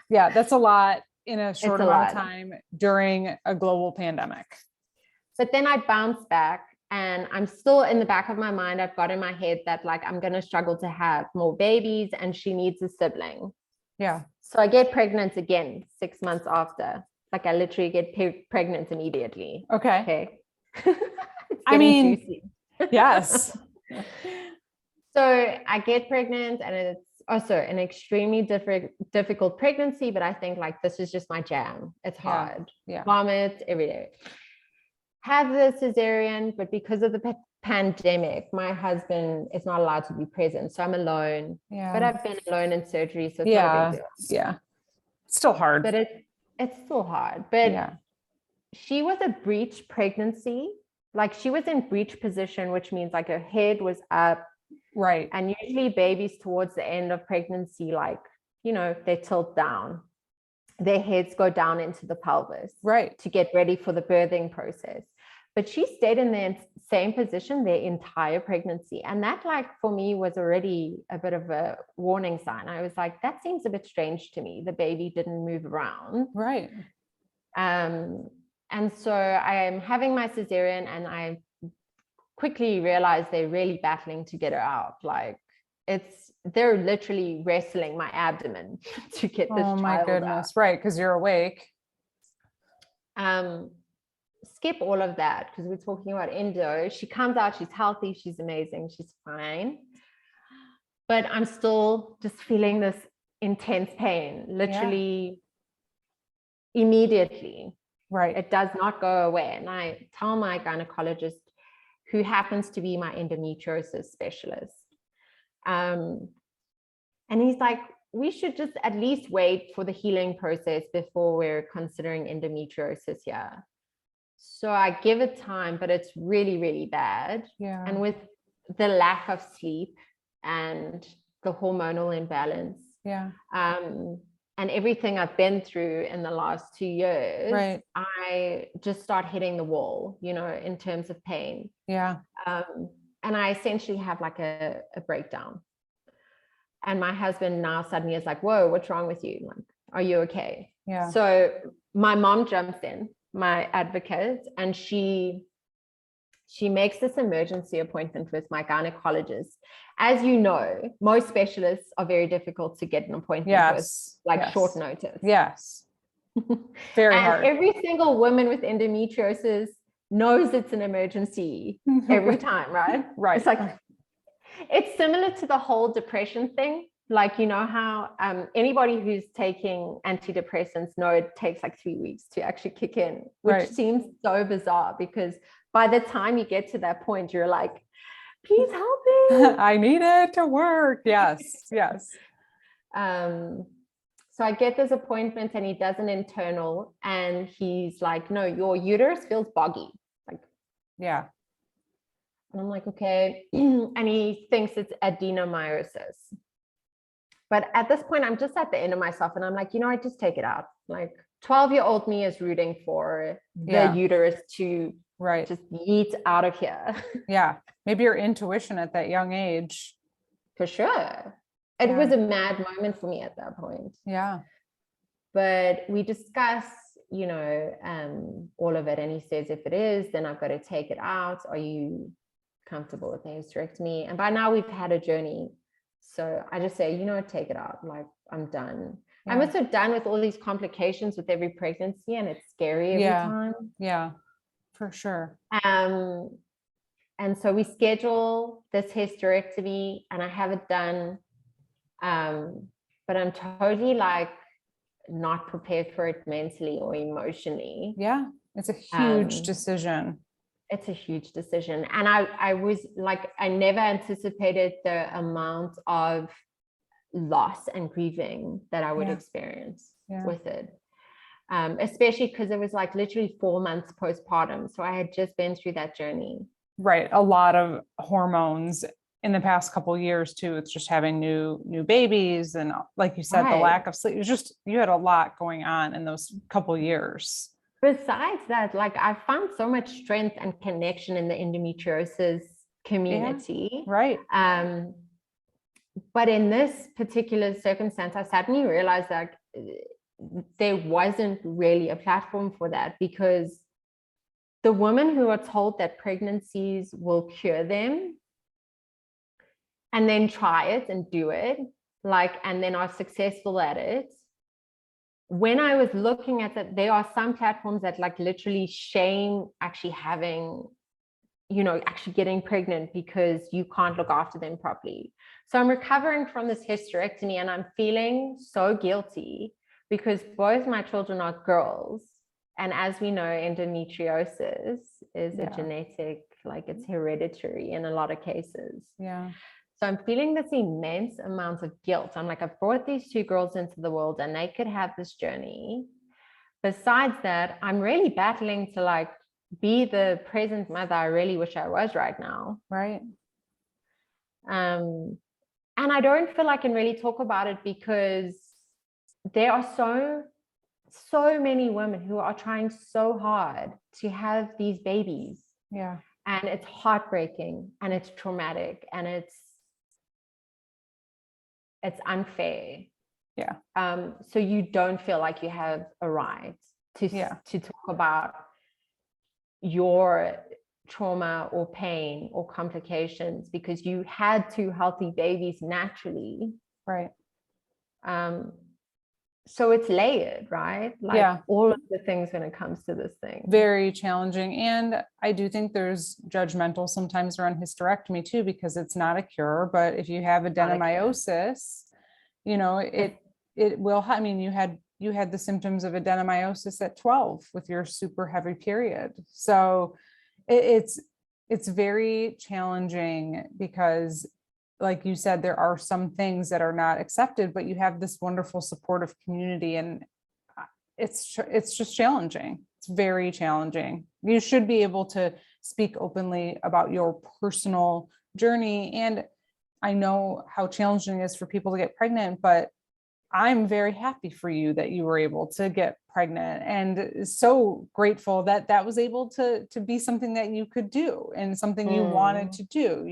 Yeah, that's a lot in a short amount of time during a global pandemic. But then I bounce back. And I'm still in the back of my mind, I've got in my head that like, I'm going to struggle to have more babies and she needs a sibling. Yeah. So I get pregnant again 6 months after. Like I literally get pregnant immediately. Okay. I mean, juicy. Yes. So I get pregnant, and it's also an extremely difficult pregnancy, but I think like this is just my jam. It's hard. Yeah. Vomit every day. Have the cesarean, but because of the pandemic, my husband is not allowed to be present. So I'm alone. Yeah. But I've been alone in surgery, so it's not a big deal. Yeah. It's still hard. But it's still hard. But she was a breech pregnancy. Like she was in breech position, which means like her head was up. Right. And usually babies towards the end of pregnancy, like, you know, they tilt down. Their heads go down into the pelvis, right, to get ready for the birthing process. But she stayed in the same position their entire pregnancy. And that, like, for me was already a bit of a warning sign. I was like, that seems a bit strange to me. The baby didn't move around. Right. And so I am having my cesarean, and I quickly realized they're really battling to get her out. Like, they're literally wrestling my abdomen to get this child out. Oh my goodness. Right. Because you're awake. Skip all of that because we're talking about Endo. She comes out, she's healthy, she's amazing, she's fine. But I'm still just feeling this intense pain, literally immediately. Right. It does not go away. And I tell my gynecologist, who happens to be my endometriosis specialist, and he's like, we should just at least wait for the healing process before we're considering endometriosis here. So I give it time, but it's really, really bad. Yeah. And with the lack of sleep and the hormonal imbalance, and everything I've been through in the last 2 years, right, I just start hitting the wall, you know, in terms of pain. Yeah. And I essentially have like a breakdown. And my husband now suddenly is like, whoa, what's wrong with you? Like, are you okay? Yeah. So my mom jumps in, my advocate, and she makes this emergency appointment with my gynecologist. As you know, most specialists are very difficult to get an appointment with, like short notice. Yes. Very and hard. every single woman with endometriosis knows it's an emergency every time, right? Right. It's like, it's similar to the whole depression thing. Like, you know how anybody who's taking antidepressants know it takes like 3 weeks to actually kick in, which seems so bizarre, because by the time you get to that point, you're like, please help me. I need it to work. Yes. Yes. So I get this appointment and he does an internal and he's like, no, your uterus feels boggy. Like, yeah. And I'm like, okay. And he thinks it's adenomyosis. But at this point, I'm just at the end of myself and I'm like, I just take it out. Like 12-year-old me is rooting for the uterus to just yeet out of here. Yeah. Maybe your intuition at that young age. For sure. It was a mad moment for me at that point. Yeah. But we discuss, all of it. And he says, if it is, then I've got to take it out. Are you comfortable with the hysterectomy? And by now we've had a journey. So I just say, take it out. Like, I'm done. Yeah. I'm also done with all these complications with every pregnancy, and it's scary every time. Yeah, for sure. And so we schedule this hysterectomy and I have it done. But I'm totally like not prepared for it mentally or emotionally. Yeah, it's a huge decision. It's a huge decision. And I was like, I never anticipated the amount of loss and grieving that I would experience with it. Especially because it was like literally 4 months postpartum. So I had just been through that journey. Right. A lot of hormones in the past couple of years too. It's just having new babies. And like you said, the lack of sleep, you had a lot going on in those couple of years. Besides that, like I found so much strength and connection in the endometriosis community. Right. But in this particular circumstance, I suddenly realized that there wasn't really a platform for that, because the women who are told that pregnancies will cure them and then try it and do it, and then are successful at it. When I was looking at that, there are some platforms that like literally shame actually having, actually getting pregnant because you can't look after them properly. So I'm recovering from this hysterectomy and I'm feeling so guilty because both my children are girls. And as we know, endometriosis is a genetic, like it's hereditary in a lot of cases. Yeah. So I'm feeling this immense amount of guilt. I'm like, I've brought these 2 girls into the world and they could have this journey. Besides that, I'm really battling to like be the present mother I really wish I was right now. Right. And I don't feel I can really talk about it because there are so many women who are trying so hard to have these babies. Yeah. And it's heartbreaking and it's traumatic and it's unfair. Yeah. So you don't feel like you have a right to talk about your trauma or pain or complications because you had 2 healthy babies naturally. Right. So it's layered, right? Like all of the things when it comes to this thing. Very challenging. And I do think there's judgmental sometimes around hysterectomy too, because it's not a cure, but if you have adenomyosis, it will, I mean, you had the symptoms of adenomyosis at 12 with your super heavy period. So it's very challenging because like you said, there are some things that are not accepted, but you have this wonderful supportive community and it's just challenging. It's very challenging. You should be able to speak openly about your personal journey. And I know how challenging it is for people to get pregnant, but I'm very happy for you that you were able to get pregnant and so grateful that that was able to be something that you could do and something you wanted to do,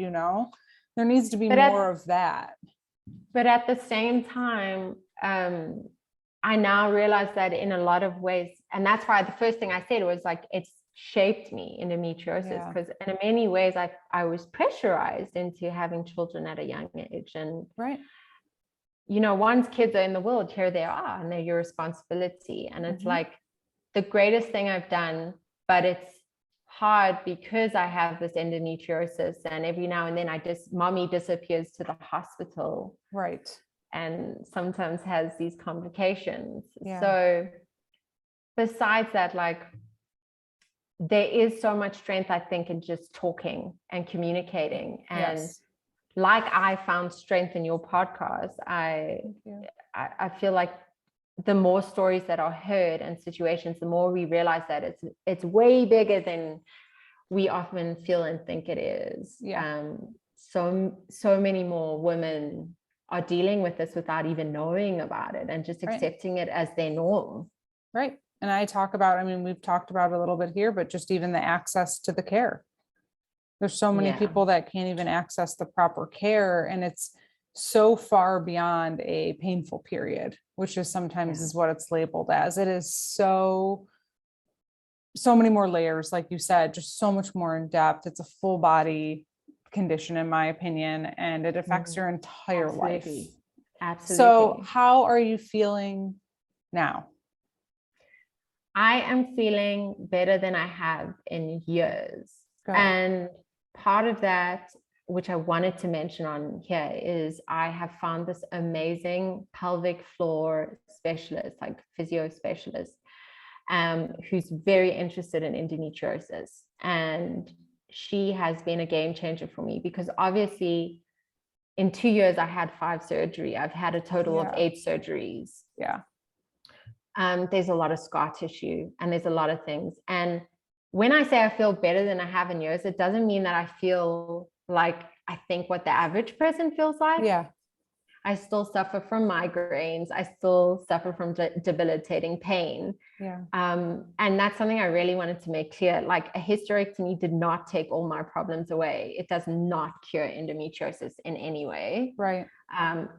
There needs to be more of that. But at the same time, I now realize that in a lot of ways, and that's why the first thing I said was like, it's shaped me, endometriosis, because in many ways I was pressurized into having children at a young age. And, right. you know, once kids are in the world, here they are, and they're your responsibility. And it's like the greatest thing I've done, but it's hard because I have this endometriosis, and every now and then mommy disappears to the hospital. Right. And sometimes has these complications. Yeah. So besides that, like, there is so much strength, I think, in just talking and communicating. And like I found strength in your podcast, I feel like the more stories that are heard and situations, the more we realize that it's way bigger than we often feel and think it is. So many more women are dealing with this without even knowing about it and just accepting it as their norm. Right. And I talk about, I mean, we've talked about it a little bit here, but just even the access to the care. There's so many people that can't even access the proper care. And it's so far beyond a painful period, which is sometimes is what it's labeled as. It is so many more layers, like you said, just so much more in depth. It's a full body condition, in my opinion, and it affects your entire life. Absolutely. So how are you feeling now? I am feeling better than I have in years. Good. And part of that, which I wanted to mention on here, is I have found this amazing pelvic floor specialist, like physio specialist, who's very interested in endometriosis. And she has been a game changer for me, because obviously in 2 years, I had 5 surgeries. I've had a total of 8 surgeries. There's a lot of scar tissue and there's a lot of things. And when I say I feel better than I have in years, it doesn't mean that I feel like I think what the average person feels like. I still suffer from migraines. I still suffer from debilitating pain. And that's something I really wanted to make clear. Like, a hysterectomy did not take all my problems away. It does not cure endometriosis in any way.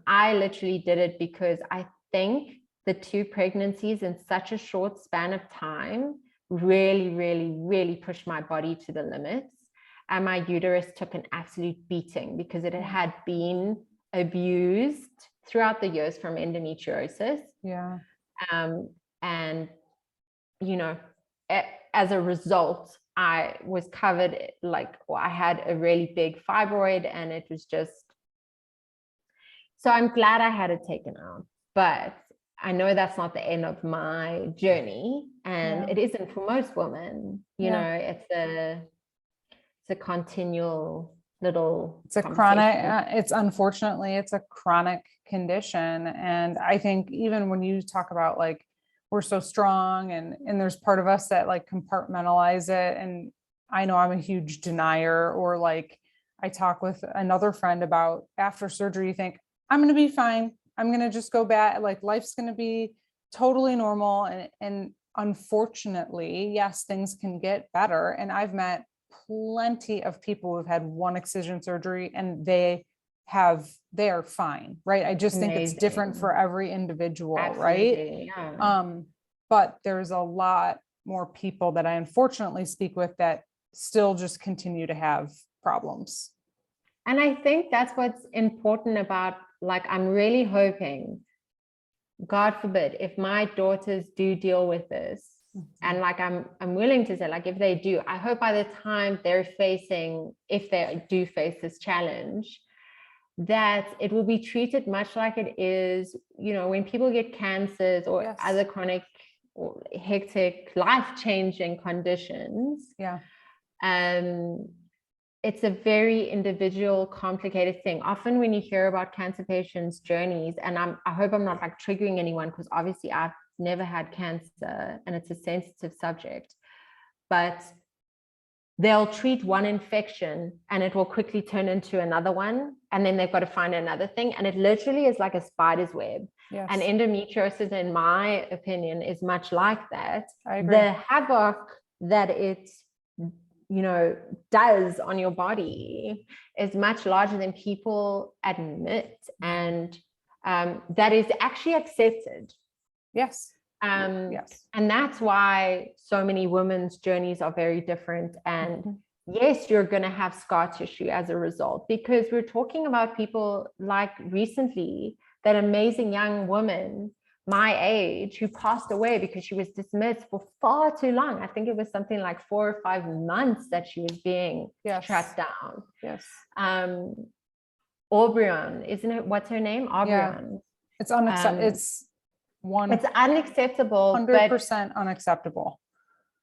I literally did it because I think the 2 pregnancies in such a short span of time really pushed my body to the limits. And my uterus took an absolute beating because it had been abused throughout the years from endometriosis. And, you know, as a result, I was covered, I had a really big fibroid, and it was just, so I'm glad I had it taken out. But I know that's not the end of my journey, and it isn't for most women. You know, it's a continual little, it's a chronic, unfortunately it's a chronic condition. And I think even when you talk about, like, we're so strong, and there's part of us that like compartmentalize it. And I know I'm a huge denier, or like I talk with another friend about after surgery, you think I'm going to be fine. I'm going to just go back. Like, life's going to be totally normal. And unfortunately, yes, things can get better. And I've met plenty of people who've had 1 excision surgery and they're fine. Right. I just think it's different for every individual. Right. But there's a lot more people that I unfortunately speak with that still just continue to have problems. And I think that's what's important about, like, I'm really hoping, God forbid, if my daughters do deal with this, and like I'm willing to say, like, if they do, I hope by the time if they do face this challenge, that it will be treated much like it is, you know, when people get cancers or other chronic or hectic, life-changing conditions. It's a very individual, complicated thing. Often when you hear about cancer patients' journeys, and I hope I'm not like triggering anyone, because obviously I've never had cancer and it's a sensitive subject, but they'll treat one infection and it will quickly turn into another one. And then they've got to find another thing. And it literally is like a spider's web. And endometriosis, in my opinion, is much like that. The havoc that it does on your body is much larger than people admit, and that is actually accepted. Yes. Yes. And that's why so many women's journeys are very different. And yes, you're going to have scar tissue as a result, because we're talking about people like recently, that amazing young woman my age who passed away because she was dismissed for far too long. I think it was something like 4 or 5 months that she was being shut down. Yes. Aubryon, isn't it? What's her name? Aubryon. Yeah. It's unacceptable. It's unacceptable. 100% unacceptable.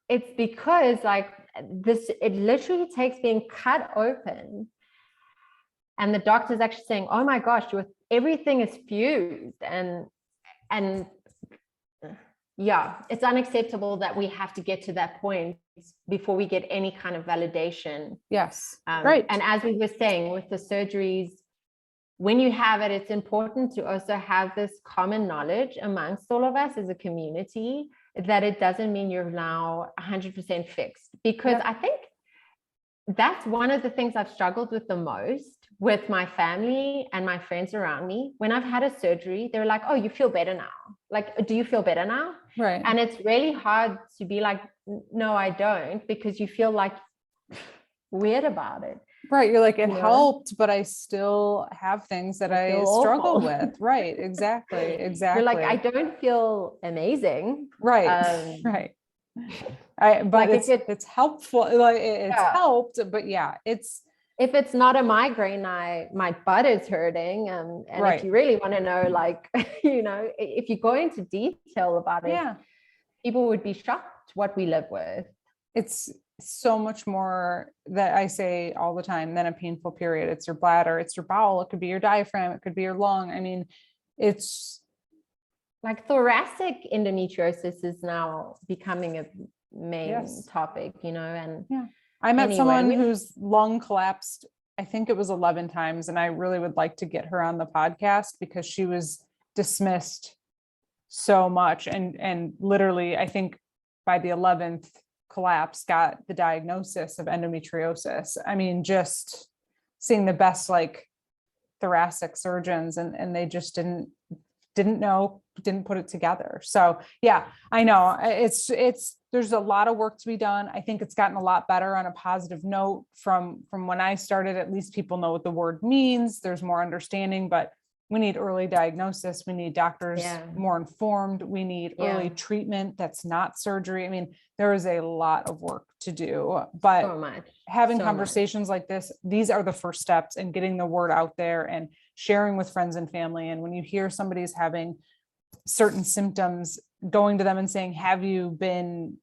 It's because like this, it literally takes being cut open, and the doctor's actually saying, "Oh my gosh, everything is fused," and yeah, it's unacceptable that we have to get to that point before we get any kind of validation. Yes. Right. And as we were saying with the surgeries, when you have it, it's important to also have this common knowledge amongst all of us as a community that it doesn't mean you're now 100% fixed. Because I think that's one of the things I've struggled with the most with my family and my friends around me. When I've had a surgery, they're like, "Oh, you feel better now." Like, do you feel better now? Right. And it's really hard to be like, "No, I don't," because you feel like weird about it. Right. You're like, it helped, but I still have things that I struggle with. Right. Exactly. Exactly. You're like, I don't feel amazing. Right. Right. But like it's helpful. Like it's helped, but yeah, if it's not a migraine, my butt is hurting. And if you really want to know, like, if you go into detail about it, people would be shocked what we live with. It's so much more that I say all the time than a painful period. It's your bladder, it's your bowel, it could be your diaphragm, it could be your lung. I mean, it's like thoracic endometriosis is now becoming a main topic, and I met someone whose lung collapsed, I think it was 11 times, and I really would like to get her on the podcast because she was dismissed so much, and literally I think by the 11th collapse got the diagnosis of endometriosis. I mean, just seeing the best like thoracic surgeons, and they just didn't know, didn't put it together. So yeah, I know it's there's a lot of work to be done. I think it's gotten a lot better on a positive note from when I started. At least people know what the word means. There's more understanding, but we need early diagnosis. We need doctors more informed. We need early treatment that's not surgery. I mean, there is a lot of work to do, but having conversations like this, these are the first steps in getting the word out there and sharing with friends and family. And when you hear somebody's having certain symptoms, going to them and saying, have you been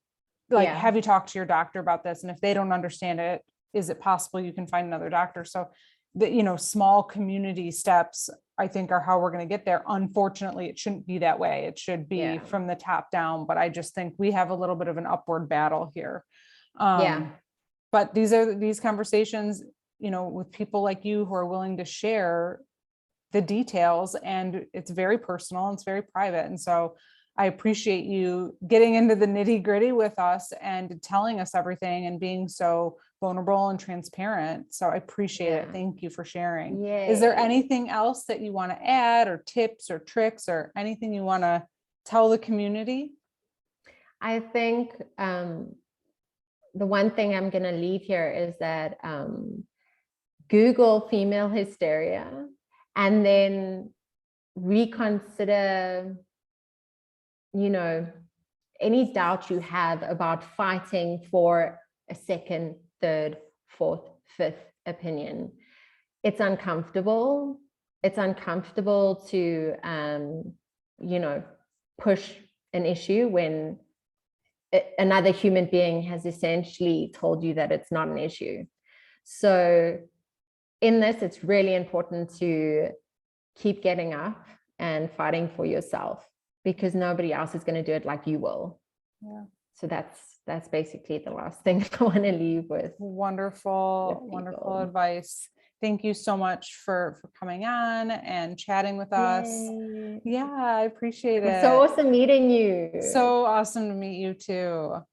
like, have you talked to your doctor about this? And if they don't understand it, is it possible you can find another doctor? So the, small community steps, I think, are how we're going to get there. Unfortunately, it shouldn't be that way. It should be from the top down, but I just think we have a little bit of an upward battle here. But these conversations, with people like you who are willing to share the details, and it's very personal and it's very private. And so I appreciate you getting into the nitty gritty with us and telling us everything and being so vulnerable and transparent. So I appreciate it. Thank you for sharing. Is there anything else that you want to add, or tips or tricks or anything you want to tell the community? I think the one thing I'm going to leave here is that Google female hysteria and then reconsider, any doubt you have about fighting for a second, third, fourth, fifth opinion. It's uncomfortable. It's uncomfortable to, push an issue when another human being has essentially told you that it's not an issue. So in this, it's really important to keep getting up and fighting for yourself, because nobody else is going to do it like you will. So that's basically the last thing I want to leave with. Wonderful advice. Thank you so much for coming on and chatting with us. Yeah, I appreciate it. It's so awesome meeting you. So awesome to meet you too.